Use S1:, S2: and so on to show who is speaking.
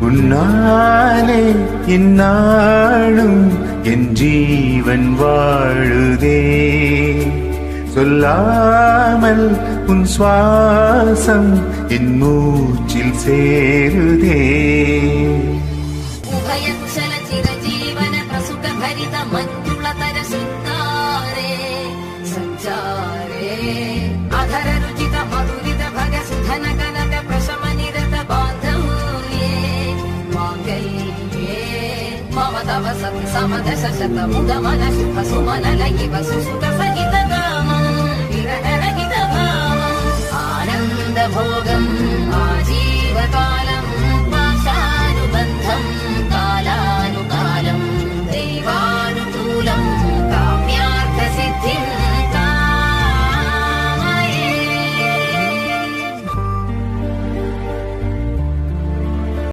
S1: உன்னாலே இந்நாளும் என் ஜீவன் வாழுதே. சொல்லாமல் உன் சுவாசம் என் மூச்சில் சேருதே.
S2: ഉഭയകുശല ചിരജീവന പ്രസുഖ ഭരിത മഞ്ജുളതര ശൃംഗാരേ സഞ്ചാരേ അധര രുചിത മധുരിത ഭഗ സുധന കനക പ്രശമനിരത ബാന്ധവ്യേ മാംഗല്യേ മമ തവ സതി സമദശ ശത മുദമന ശുഭ സുമന ലയിവ സുസുത സഹിത കാമം വിരഹരഹിത ഭാവം ആനന്ദ ഭോഗ